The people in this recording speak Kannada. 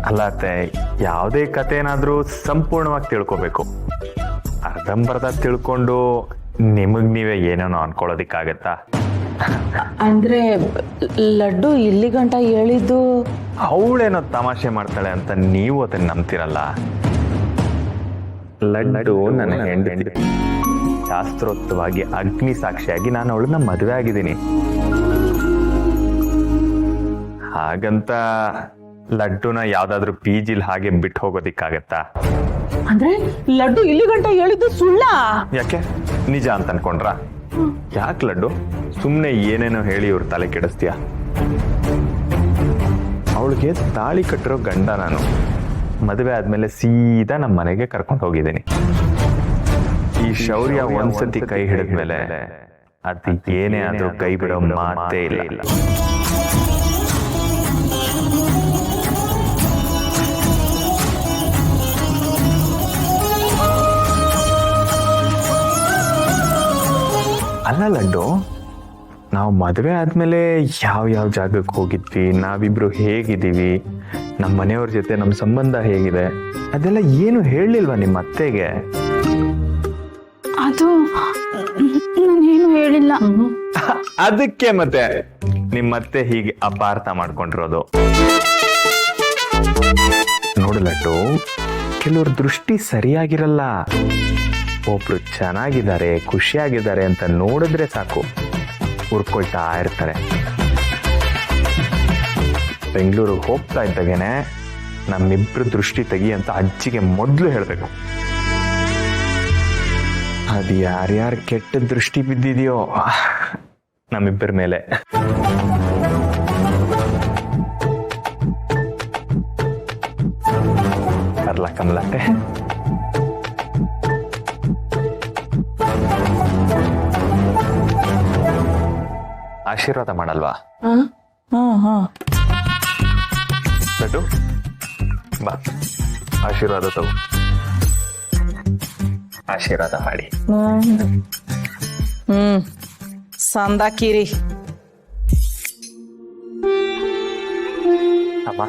ಅಲ್ಲ ಅತ್ತೆ, ಯಾವುದೇ ಕಥೆನಾದ್ರೂ ಸಂಪೂರ್ಣವಾಗಿ ತಿಳ್ಕೊಬೇಕು. ಅರ್ಧಂಬರ್ಧ ತಿಳ್ಕೊಂಡು ನಿಮಗ್ ನೀವೇ ಏನೇನೋ ಅನ್ಕೊಳ್ಳೋದಿಕ್ಕಾಗತ್ತಾ? ಅಂದ್ರೆ ಲಡ್ಡು ಇಲ್ಲಿ ಗಂಟ ಹೇಳಿದ್ದು ಅವಳೇನೋ ತಮಾಷೆ ಮಾಡ್ತಾಳೆ ಅಂತ ನೀವು ಅದನ್ನ ನಂಬ್ತಿರಲ್ಲ. ಲಡ್ಡು ನನ್ನ ಹೆಂಡತಿ, ಶಾಸ್ತ್ರೋಕ್ತವಾಗಿ ಅಗ್ನಿ ಸಾಕ್ಷಿಯಾಗಿ ನಾನು ಅವಳನ್ನ ಮದುವೆ ಆಗಿದ್ದೀನಿ. ಹಾಗಂತ ಲಡ್ಡುನ ಯಾವ್ದಾದ್ರು PGಲ್ ಹಾಗೆ ಬಿಟ್ಟು ಹೋಗೋದಿಕ್ಕಾಗತ್ತಾ? ಅಂದ್ರೆ ಲಡ್ಡು ಇಲ್ಲಿ ಗಂಟ ಹೇಳಿದ್ದು ಸುಳ್ಳ? ಯಾಕೆ, ನಿಜ ಅಂತ ಅನ್ಕೊಂಡ್ರ? ಯಾಕೆ ಲಡ್ಡು ಸುಮ್ನೆ ಏನೇನೋ ಹೇಳಿ ಇವ್ರ ತಲೆ ಕೆಡಿಸ್ತೀಯ? ಅವಳಿಗೆ ತಾಳಿ ಕಟ್ಟಿರೋ ಗಂಡ ನಾನು. ಮದುವೆ ಆದ್ಮೇಲೆ ಸೀದಾ ನಮ್ಮ ಮನೆಗೆ ಕರ್ಕೊಂಡು ಹೋಗಿದ್ದೀನಿ. ಈ ಶೌರ್ಯ ಒಂದ್ಸತಿ ಕೈ ಹಿಡಿದ್ಮೇಲೆ ಅದು ಏನೇ ಆದ್ರೂ ಕೈ ಬಿಡೋ ಮಾತೇ ಇಲ್ಲ. ಅಲ್ಲ ಲಡ್ಡು, ನಾವು ಮದುವೆ ಆದ್ಮೇಲೆ ಯಾವ ಜಾಗಕ್ಕೆ ಹೋಗಿದ್ವಿ, ನಾವಿಬ್ರು ಹೇಗಿದ್ದೀವಿ, ನಮ್ಮ ಮನೆಯವ್ರ ಜೊತೆ ನಮ್ಮ ಸಂಬಂಧ ಹೇಗಿದೆ, ಅದೆಲ್ಲ ಏನು ಹೇಳಿಲ್ವಾ ನಿಮ್ಮ ಅತ್ತೆಗೆ? ಅದು ನಾನೇನು ಹೇಳಿಲ್ಲ. ಅದಕ್ಕೆ ಮತ್ತೆ ನಿಮ್ಮತ್ತೆ ಹೀಗೆ ಅಪಾರ್ಥ ಮಾಡ್ಕೊಂಡಿರೋದು. ನೋಡು ಲಡ್ಡು, ಕೆಲವ್ರ ದೃಷ್ಟಿ ಸರಿಯಾಗಿರಲ್ಲ. ಒಬ್ರು ಚೆನ್ನಾಗಿದ್ದಾರೆ, ಖುಷಿಯಾಗಿದ್ದಾರೆ ಅಂತ ನೋಡಿದ್ರೆ ಸಾಕು ಹುರ್ಕೊಳ್ತಾ ಇರ್ತಾರೆ. ಬೆಂಗಳೂರಿಗೆ ಹೋಗ್ತಾ ಇದ್ದಾಗೇನೆ ನಮ್ಮಿಬ್ರು ದೃಷ್ಟಿ ತೆಗಿ ಅಂತ ಅಜ್ಜಿಗೆ ಮೊದಲು ಹೇಳ್ಬೇಕು. ಅದು ಯಾರ್ಯಾರು ಕೆಟ್ಟ ದೃಷ್ಟಿ ಬಿದ್ದಿದೆಯೋ ನಮ್ಮಿಬ್ಬರ ಮೇಲೆ. ಬರ್ಲಾ ಕಮಲತ್ತೆ? ಆಶೀರ್ವಾದ ಮಾಡಲ್ವಾ? ಲಡ್ಡು ಬಾ, ಆಶೀರ್ವಾದ ತಗೋ. ಆಶೀರ್ವಾದ ಮಾಡಿ. ಸಂದಾಕಿರಿ ಅಮ್ಮ